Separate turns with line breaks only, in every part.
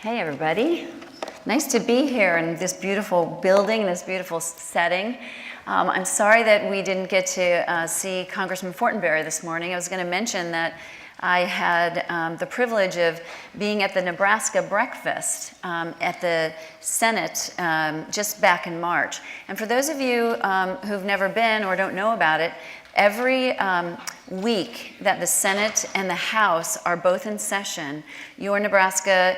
Hey everybody, nice to be here in this beautiful building, this beautiful setting. I'm sorry that we didn't get to see Congressman Fortenberry this morning. I was going to mention that I had the privilege of being at the Nebraska breakfast at the Senate just back in March. And for those of you who've never been or don't know about it, every week that the Senate and the House are both in session, your Nebraska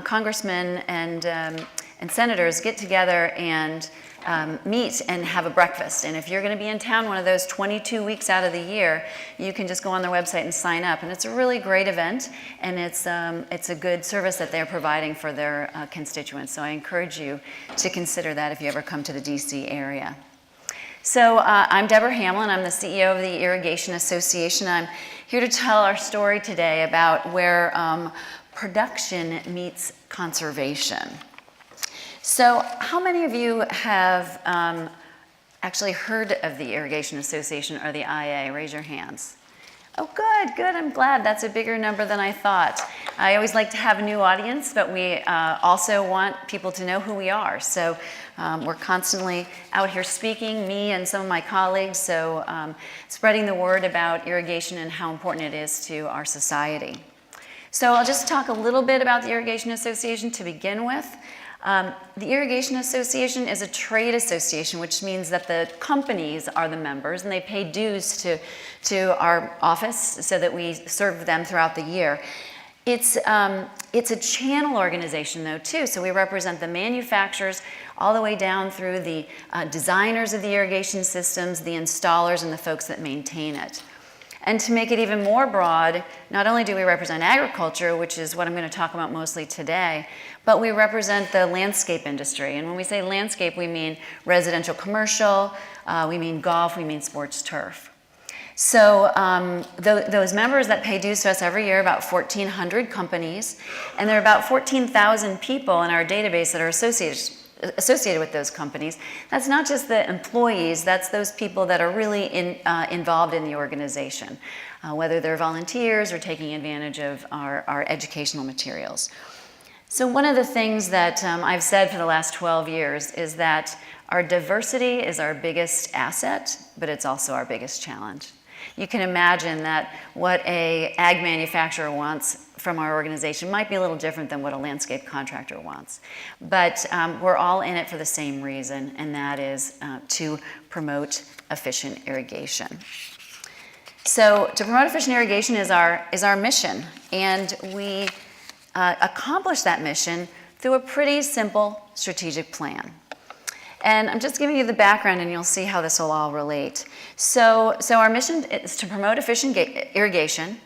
congressmen and senators get together and meet and have a breakfast. And if you're going to be in town one of those 22 weeks out of the year, you can just go on their website and sign up. And it's a really great event, and it's a good service that they're providing for their constituents. So I encourage you to consider that if you ever come to the DC area. So I'm Deborah Hamlin. I'm the CEO of the Irrigation Association. I'm here to tell our story today about where production meets conservation. So how many of you have actually heard of the Irrigation Association or the IA? Raise your hands. Oh, good. I'm glad. That's a bigger number than I thought. I always like to have a new audience, but we also want people to know who we are. So we're constantly out here speaking, me and some of my colleagues, so spreading the word about irrigation and how important it is to our society. So I'll just talk a little bit about the Irrigation Association to begin with. The Irrigation Association is a trade association, which means that the companies are the members and they pay dues to our office so that we serve them throughout the year. It's a channel organization though too, so we represent the manufacturers all the way down through the designers of the irrigation systems, the installers, and the folks that maintain it. And to make it even more broad, not only do we represent agriculture, which is what I'm going to talk about mostly today, but we represent the landscape industry. And when we say landscape, we mean residential commercial, we mean golf, we mean sports turf. So those members that pay dues to us every year, about 1,400 companies, and there are about 14,000 people in our database that are associated with those companies. That's not just the employees, that's those people that are really involved in the organization, whether they're volunteers or taking advantage of our educational materials. So one of the things that I've said for the last 12 years is that our diversity is our biggest asset, but it's also our biggest challenge. You can imagine that what an ag manufacturer wants from our organization might be a little different than what a landscape contractor wants. But we're all in it for the same reason, and that is to promote efficient irrigation. So to promote efficient irrigation is our mission, and we accomplish that mission through a pretty simple strategic plan. And I'm just giving you the background and you'll see how this will all relate. So our mission is to promote efficient irrigation,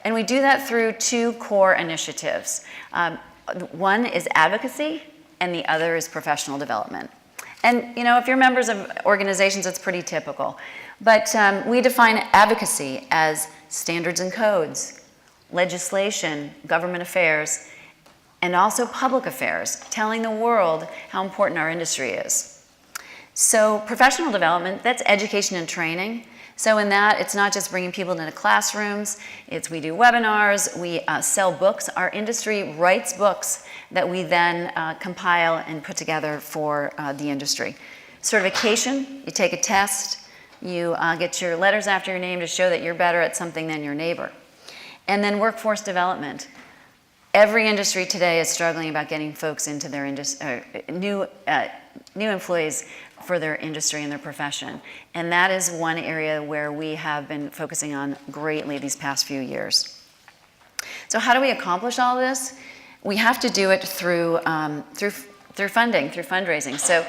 and we do that through two core initiatives. One is advocacy and the other is professional development. And you know, if you're members of organizations, it's pretty typical. But we define advocacy as standards and codes, legislation, government affairs, and also public affairs, telling the world how important our industry is. So professional development, that's education and training. So in that, it's not just bringing people into classrooms, we do webinars, we sell books. Our industry writes books that we then compile and put together for the industry. Certification, you take a test, you get your letters after your name to show that you're better at something than your neighbor. And then workforce development. Every industry today is struggling about getting folks into their new employees for their industry and their profession. And that is one area where we have been focusing on greatly these past few years. So how do we accomplish all this? We have to do it through funding, through fundraising. So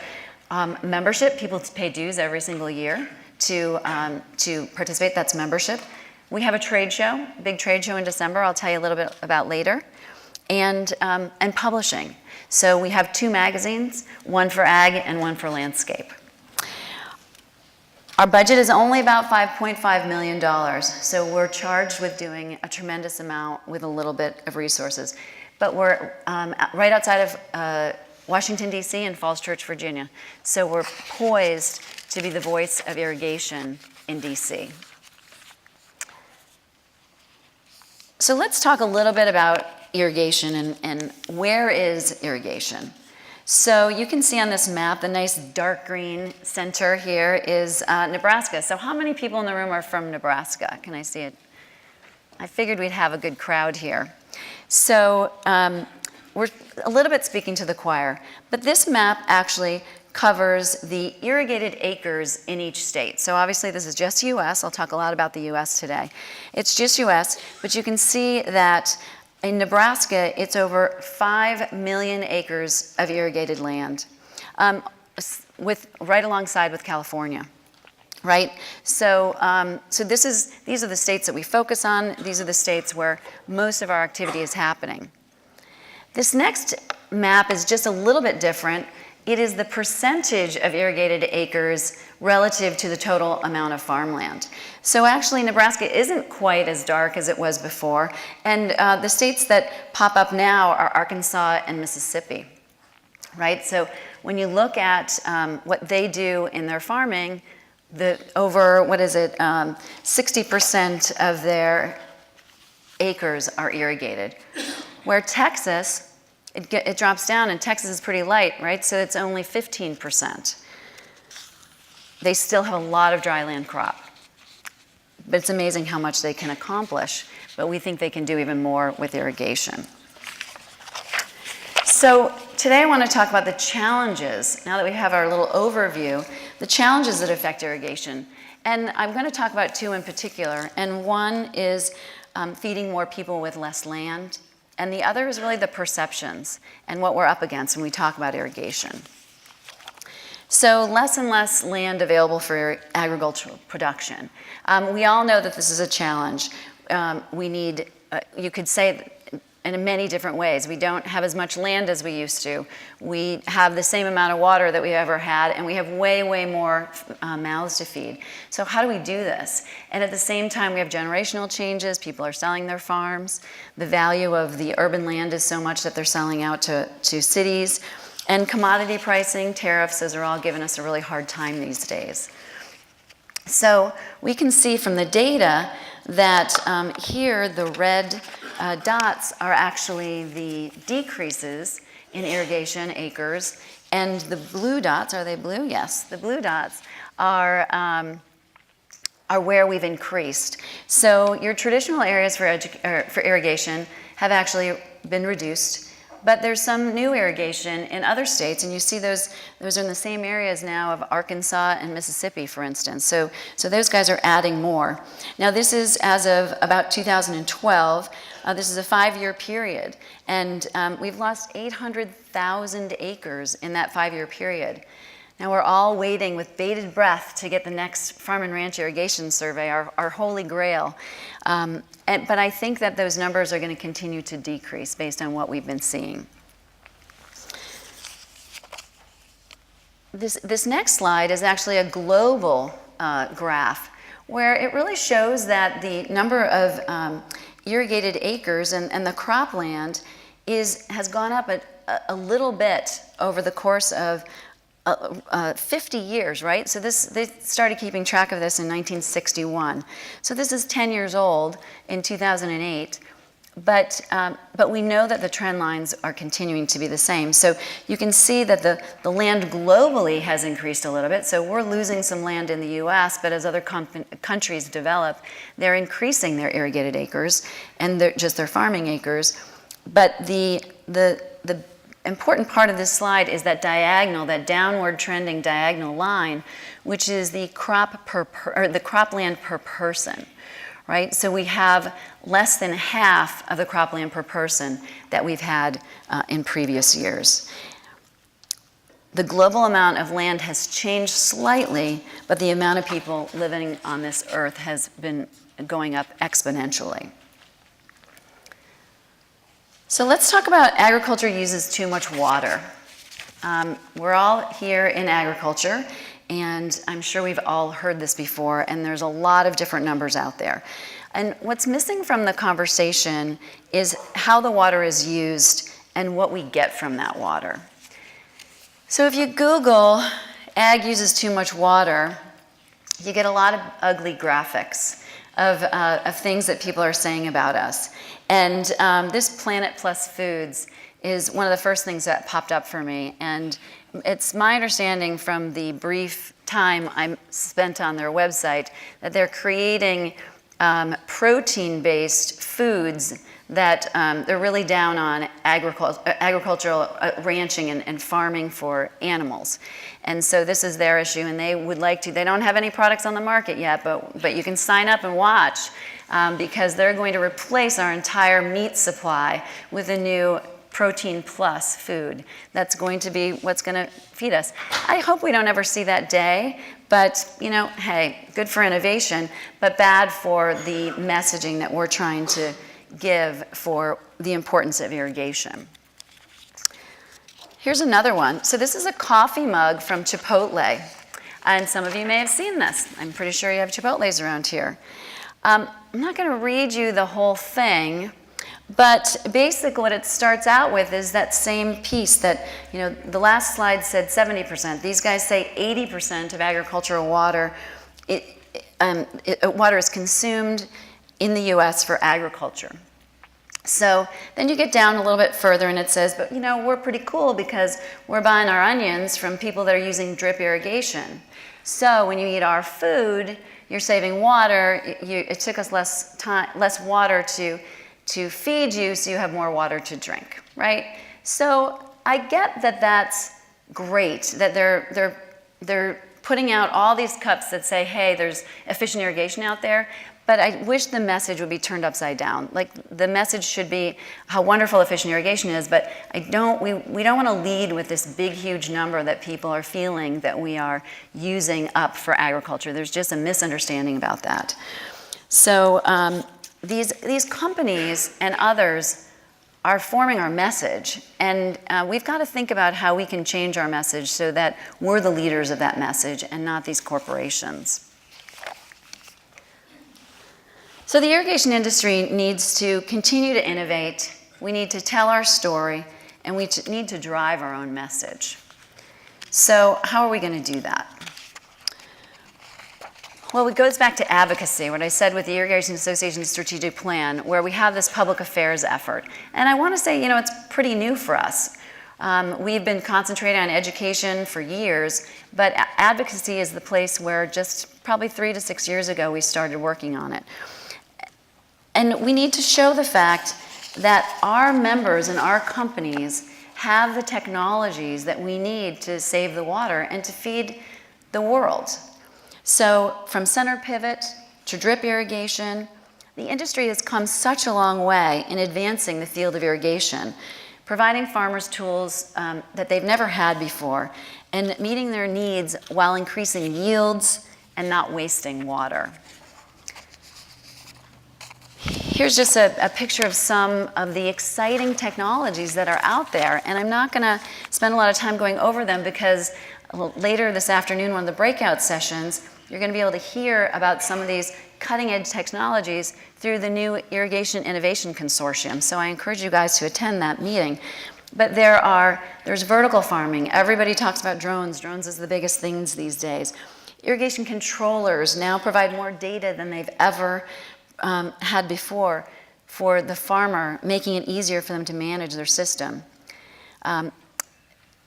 membership, people pay dues every single year to participate, that's membership. We have a trade show, big trade show in December, I'll tell you a little bit about later. And publishing. So we have two magazines, one for ag and one for landscape. Our budget is only about $5.5 million, so we're charged with doing a tremendous amount with a little bit of resources. But we're right outside of Washington, D.C. and Falls Church, Virginia. So we're poised to be the voice of irrigation in D.C. So let's talk a little bit about irrigation and where is irrigation. So you can see on this map, the nice dark green center here is Nebraska. So how many people in the room are from Nebraska? Can I see it? I figured we'd have a good crowd here. So we're a little bit speaking to the choir, but this map actually covers the irrigated acres in each state. So obviously this is just US. I'll talk a lot about the US today. It's just US, but you can see that in Nebraska, it's over 5 million acres of irrigated land, right alongside with California, right? So, these are the states that we focus on. These are the states where most of our activity is happening. This next map is just a little bit different. It is the percentage of irrigated acres relative to the total amount of farmland. So actually, Nebraska isn't quite as dark as it was before, and the states that pop up now are Arkansas and Mississippi, right? So when you look at what they do in their farming, over 60% of their acres are irrigated. Where Texas, it drops down, and Texas is pretty light, right? So it's only 15%. They still have a lot of dry land crop. But it's amazing how much they can accomplish. But we think they can do even more with irrigation. So today I want to talk about the challenges, now that we have our little overview, the challenges that affect irrigation. And I'm going to talk about two in particular. And one is feeding more people with less land. And the other is really the perceptions and what we're up against when we talk about irrigation. So less and less land available for agricultural production. We all know that this is a challenge. We need, you could say in many different ways. We don't have as much land as we used to. We have the same amount of water that we ever had, and we have way, way more mouths to feed. So how do we do this? And at the same time, we have generational changes. People are selling their farms. The value of the urban land is so much that they're selling out to cities. And commodity pricing, tariffs, those are all giving us a really hard time these days. So we can see from the data that here the red dots are actually the decreases in irrigation acres, and the blue dots, are they blue? Yes, the blue dots are where we've increased. So your traditional areas for irrigation have actually been reduced, but there's some new irrigation in other states, and you see those are in the same areas now of Arkansas and Mississippi, for instance. So those guys are adding more. Now this is as of about 2012. This is a 5-year period, and we've lost 800,000 acres in that 5-year period. Now we're all waiting with bated breath to get the next Farm and Ranch Irrigation Survey, our holy grail. But I think that those numbers are going to continue to decrease based on what we've been seeing. This next slide is actually a global graph where it really shows that the number of irrigated acres and the cropland has gone up a little bit over the course of 50 years, right? So they started keeping track of this in 1961. So this is 10 years old in 2008. But we know that the trend lines are continuing to be the same. So you can see that the land globally has increased a little bit. So we're losing some land in the US, but as other countries develop, they're increasing their irrigated acres and their farming acres. But the important part of this slide is that that downward trending diagonal line, which is the cropland per person. Right? So we have less than half of the cropland per person that we've had in previous years. The global amount of land has changed slightly, but the amount of people living on this earth has been going up exponentially. So let's talk about agriculture uses too much water. We're all here in agriculture, and I'm sure we've all heard this before, and there's a lot of different numbers out there. And what's missing from the conversation is how the water is used and what we get from that water. So if you Google ag uses too much water, you get a lot of ugly graphics of things that people are saying about us. And this Planet Plus Foods is one of the first things that popped up for me. And it's my understanding from the brief time I spent on their website that they're creating protein-based foods that they're really down on agricultural ranching and farming for animals. And so this is their issue, and they would like to, they don't have any products on the market yet, but you can sign up and watch because they're going to replace our entire meat supply with a new protein plus food. That's going to be what's going to feed us. I hope we don't ever see that day, but you know, hey, good for innovation, but bad for the messaging that we're trying to give for the importance of irrigation. Here's another one. So this is a coffee mug from Chipotle, and some of you may have seen this. I'm pretty sure you have Chipotles around here. I'm not going to read you the whole thing, but basically what it starts out with is that same piece that, you know, the last slide said 70%. These guys say 80% of agricultural water, water is consumed in the US for agriculture. So then you get down a little bit further and it says, but you know, we're pretty cool because we're buying our onions from people that are using drip irrigation. So when you eat our food, you're saving water. It took us less water to feed you, so you have more water to drink, right? So I get that that's great, that they're putting out all these cups that say, hey, there's efficient irrigation out there, but I wish the message would be turned upside down. Like, the message should be how wonderful efficient irrigation is, but we don't want to lead with this big, huge number that people are feeling that we are using up for agriculture. There's just a misunderstanding about that. So these companies and others are forming our message, and we've got to think about how we can change our message so that we're the leaders of that message and not these corporations. So the irrigation industry needs to continue to innovate. We need to tell our story, and we need to drive our own message. So how are we going to do that? Well, it goes back to advocacy, what I said with the Irrigation Association strategic plan, where we have this public affairs effort. And I want to say, you know, it's pretty new for us. We've been concentrating on education for years, but advocacy is the place where just probably 3 to 6 years ago we started working on it. And we need to show the fact that our members and our companies have the technologies that we need to save the water and to feed the world. So from center pivot to drip irrigation, the industry has come such a long way in advancing the field of irrigation, providing farmers tools that they've never had before, and meeting their needs while increasing yields and not wasting water. Here's just a picture of some of the exciting technologies that are out there, and I'm not going to spend a lot of time going over them because later this afternoon, one of the breakout sessions, you're going to be able to hear about some of these cutting-edge technologies through the new Irrigation Innovation Consortium. So I encourage you guys to attend that meeting. But there's vertical farming. Everybody talks about drones. Drones is the biggest things these days. Irrigation controllers now provide more data than they've ever had before for the farmer, making it easier for them to manage their system.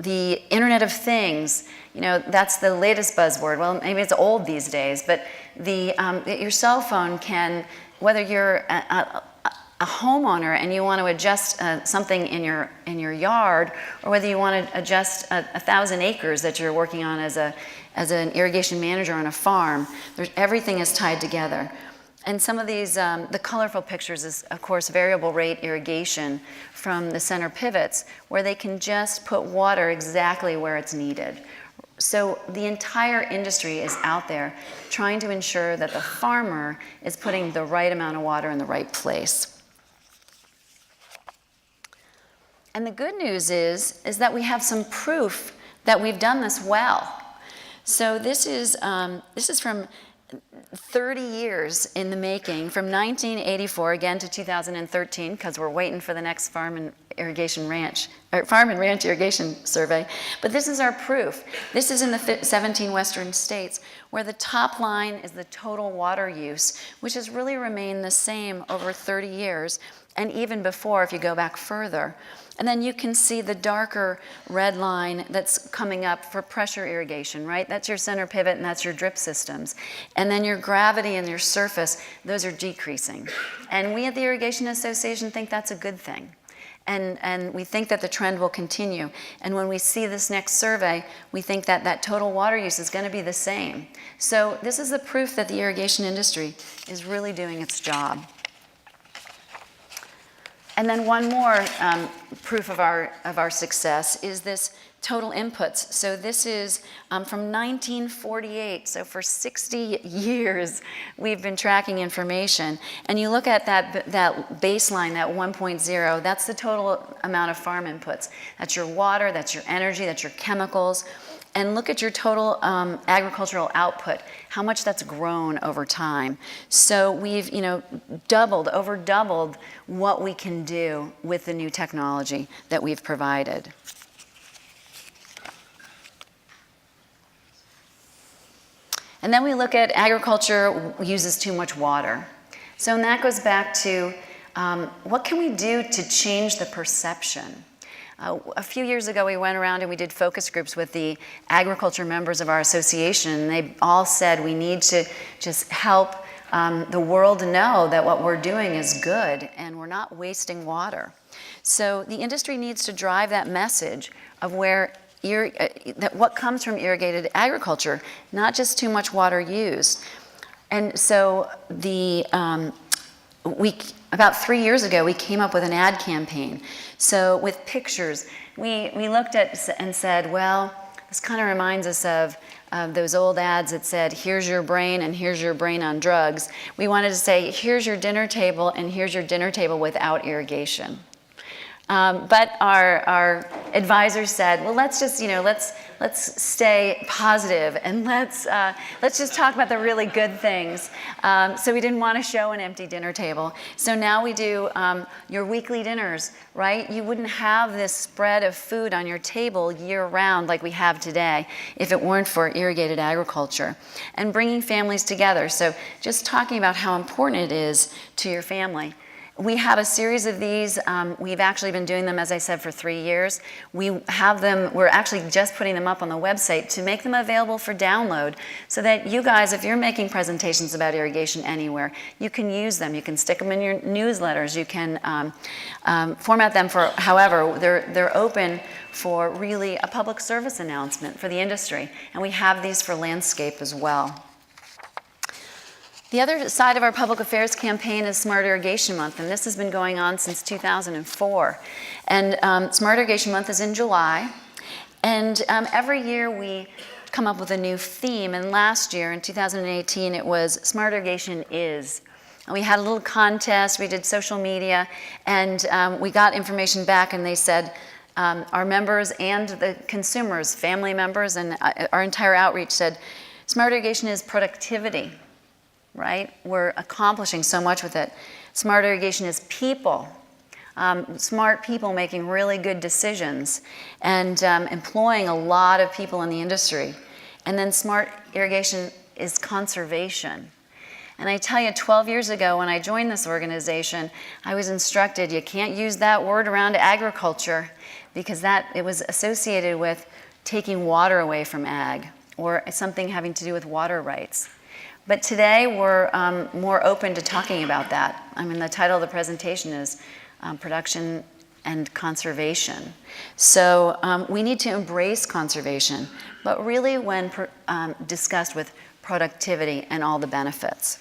The Internet of Things, you know, that's the latest buzzword. Well, maybe it's old these days, but your cell phone can, whether you're a homeowner and you want to adjust something in your yard, or whether you want to adjust 1,000 acres that you're working on as an irrigation manager on a farm, everything is tied together. And some of these, the colorful pictures is, of course, variable rate irrigation from the center pivots, where they can just put water exactly where it's needed. So the entire industry is out there trying to ensure that the farmer is putting the right amount of water in the right place. And the good news is that we have some proof that we've done this well. So this is from 30 years in the making, from 1984 again to 2013, because we're waiting for the next farm Irrigation Ranch, or Farm and Ranch Irrigation Survey. But this is our proof. This is in the 17 western states, where the top line is the total water use, which has really remained the same over 30 years, and even before if you go back further. And then you can see the darker red line that's coming up for pressure irrigation, right? That's your center pivot and that's your drip systems. And then your gravity and your surface, those are decreasing. And we at the Irrigation Association think that's a good thing. And we think that the trend will continue. And when we see this next survey, we think that that total water use is going to be the same. So this is the proof that the irrigation industry is really doing its job. And then one more proof of our success is this total inputs. So this is from 1948. So for 60 years, we've been tracking information. And you look at that baseline, that 1.0, that's the total amount of farm inputs. That's your water, that's your energy, that's your chemicals. And look at your total agricultural output, how much that's grown over time. So we've, over doubled what we can do with the new technology that we've provided. And then we look at agriculture uses too much water. So and that goes back to what can we do to change the perception? A few years ago, we went around and we did focus groups with the agriculture members of our association. And they all said we need to just help the world know that what we're doing is good and we're not wasting water. So the industry needs to drive that message of that what comes from irrigated agriculture, not just too much water used. And so about 3 years ago, we came up with an ad campaign. So with pictures, we looked at and said, well, this kind of reminds us of those old ads that said, here's your brain and here's your brain on drugs. We wanted to say, here's your dinner table and here's your dinner table without irrigation. But our advisors said, well, let's just, let's stay positive and let's just talk about the really good things. So we didn't want to show an empty dinner table. So now we do your weekly dinners, right? You wouldn't have this spread of food on your table year round like we have today if it weren't for irrigated agriculture. And bringing families together. So just talking about how important it is to your family. We have a series of these. We've actually been doing them, as I said, for 3 years. We have them, we're actually just putting them up on the website to make them available for download so that you guys, if you're making presentations about irrigation anywhere, you can use them. You can stick them in your newsletters. You can format them for however. They're open for really a public service announcement for the industry. And we have these for landscape as well. The other side of our public affairs campaign is Smart Irrigation Month, and this has been going on since 2004. And Smart Irrigation Month is in July, and every year we come up with a new theme, and last year, in 2018, it was Smart Irrigation Is. And we had a little contest, we did social media, and we got information back, and they said, our members and the consumers, family members, and our entire outreach said, Smart Irrigation is productivity. Right? We're accomplishing so much with it. Smart irrigation is people. Smart people making really good decisions and employing a lot of people in the industry. And then smart irrigation is conservation. And I tell you, 12 years ago when I joined this organization, I was instructed you can't use that word around agriculture because it was associated with taking water away from ag or something having to do with water rights. But today we're more open to talking about that. I mean, the title of the presentation is Production and Conservation. So we need to embrace conservation, but really when discussed with productivity and all the benefits.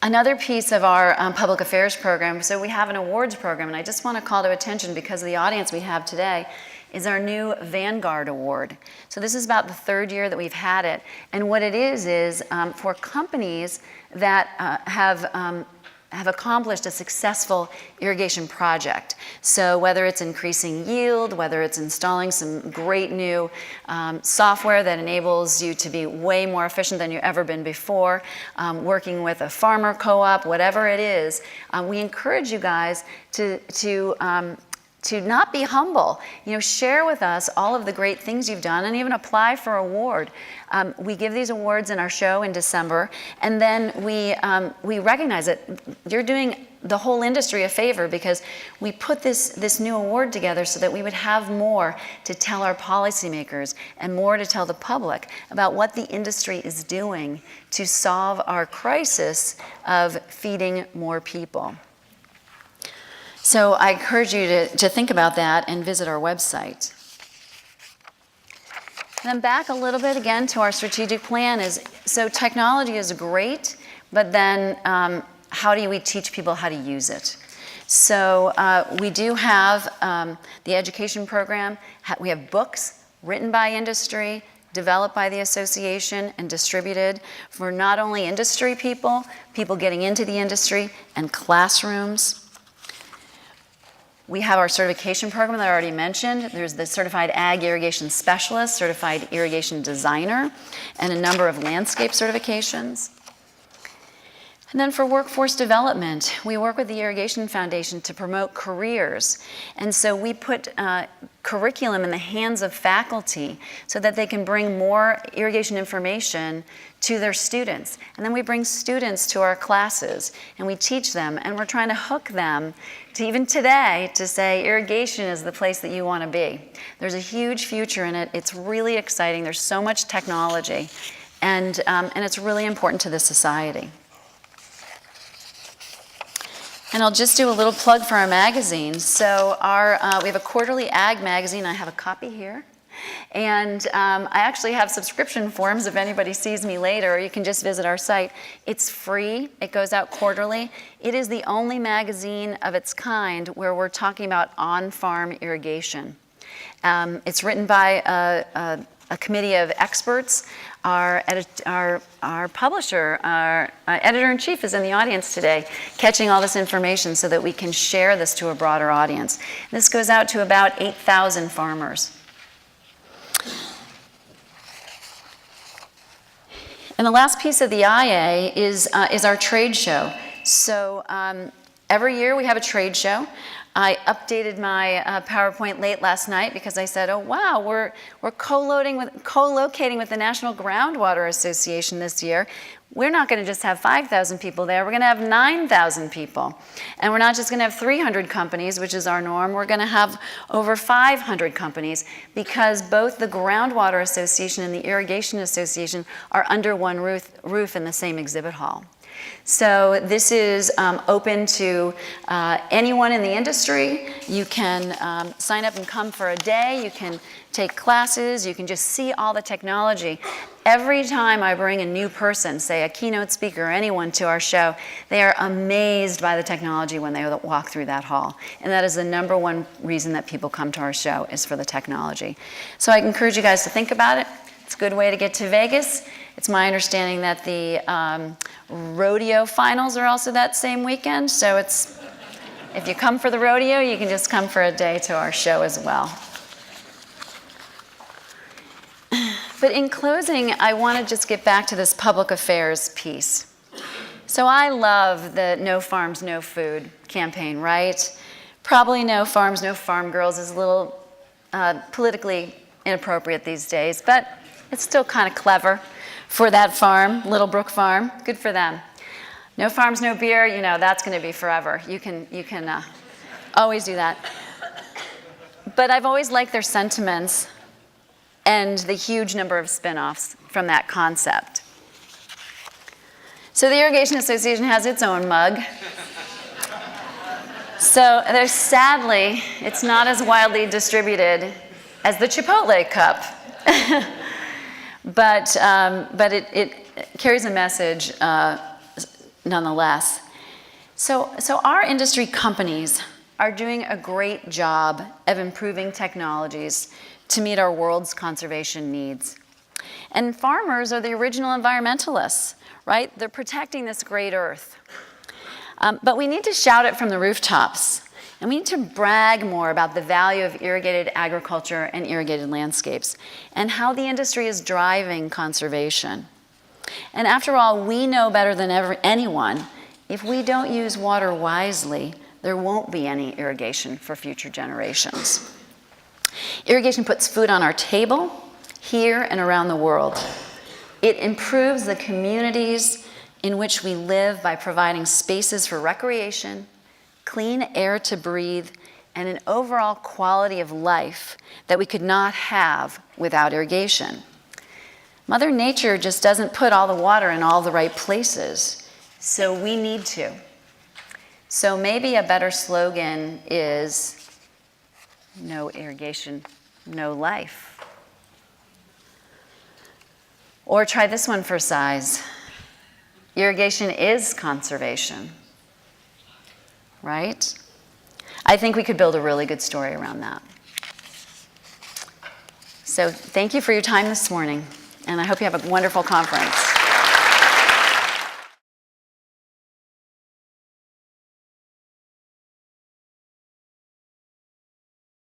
Another piece of our public affairs program, so we have an awards program, and I just want to call to attention because of the audience we have today, is our new Vanguard Award. So this is about the 3rd year that we've had it. And what it is for companies that have have accomplished a successful irrigation project. So whether it's increasing yield, whether it's installing some great new software that enables you to be way more efficient than you've ever been before, working with a farmer co-op, whatever it is, we encourage you guys to not be humble. Share with us all of the great things you've done and even apply for an award. We give these awards in our show in December, and then we recognize that you're doing the whole industry a favor because we put this new award together so that we would have more to tell our policymakers and more to tell the public about what the industry is doing to solve our crisis of feeding more people. So I encourage you to think about that and visit our website. And then back a little bit again to our strategic plan so technology is great, but then how do we teach people how to use it? So we do have the education program. We have books written by industry, developed by the association, and distributed for not only industry people getting into the industry, and classrooms. We have our certification program that I already mentioned. There's the Certified Ag Irrigation Specialist, Certified Irrigation Designer, and a number of landscape certifications. And then for workforce development, we work with the Irrigation Foundation to promote careers. And so we put curriculum in the hands of faculty so that they can bring more irrigation information to their students. And then we bring students to our classes and we teach them, and we're trying to hook them to, even today, to say irrigation is the place that you want to be. There's a huge future in it. It's really exciting. There's so much technology, and it's really important to the society. And I'll just do a little plug for our magazine. So we have a quarterly ag magazine. I have a copy here. And I actually have subscription forms if anybody sees me later, or you can just visit our site. It's free. It goes out quarterly. It is the only magazine of its kind where we're talking about on-farm irrigation. It's written by a committee of experts. Our publisher, our editor-in-chief is in the audience today, catching all this information so that we can share this to a broader audience. This goes out to about 8,000 farmers. And the last piece of the IA is our trade show. So every year we have a trade show. I updated my PowerPoint late last night because I said, oh wow, we're co-locating with the National Groundwater Association this year. We're not going to just have 5,000 people there, we're going to have 9,000 people. And we're not just going to have 300 companies, which is our norm, we're going to have over 500 companies because both the Groundwater Association and the Irrigation Association are under one roof in the same exhibit hall. So this is open to anyone in the industry. You can sign up and come for a day. You can take classes. You can just see all the technology. Every time I bring a new person, say a keynote speaker or anyone to our show, they are amazed by the technology when they walk through that hall. And that is the number one reason that people come to our show, is for the technology. So I encourage you guys to think about it. It's a good way to get to Vegas. It's my understanding that the rodeo finals are also that same weekend. So if you come for the rodeo, you can just come for a day to our show as well. But in closing, I want to just get back to this public affairs piece. So I love the No Farms, No Food campaign, right? Probably No Farms, No Farm Girls is a little politically inappropriate these days, but it's still kind of clever for that farm, Little Brook Farm. Good for them. No farms, no beer, that's going to be forever. You can always do that. But I've always liked their sentiments and the huge number of spin-offs from that concept. So the Irrigation Association has its own mug. So sadly, it's not as widely distributed as the Chipotle cup. But it carries a message nonetheless. So our industry companies are doing a great job of improving technologies to meet our world's conservation needs. And farmers are the original environmentalists, right? They're protecting this great earth. But we need to shout it from the rooftops. And we need to brag more about the value of irrigated agriculture and irrigated landscapes and how the industry is driving conservation. And after all, we know better than anyone, if we don't use water wisely, there won't be any irrigation for future generations. Irrigation puts food on our table, here and around the world. It improves the communities in which we live by providing spaces for recreation, clean air to breathe, and an overall quality of life that we could not have without irrigation. Mother Nature just doesn't put all the water in all the right places, so we need to. So maybe a better slogan is, no irrigation, no life. Or try this one for size. Irrigation is conservation. Right? I think we could build a really good story around that. So thank you for your time this morning, and I hope you have a wonderful conference.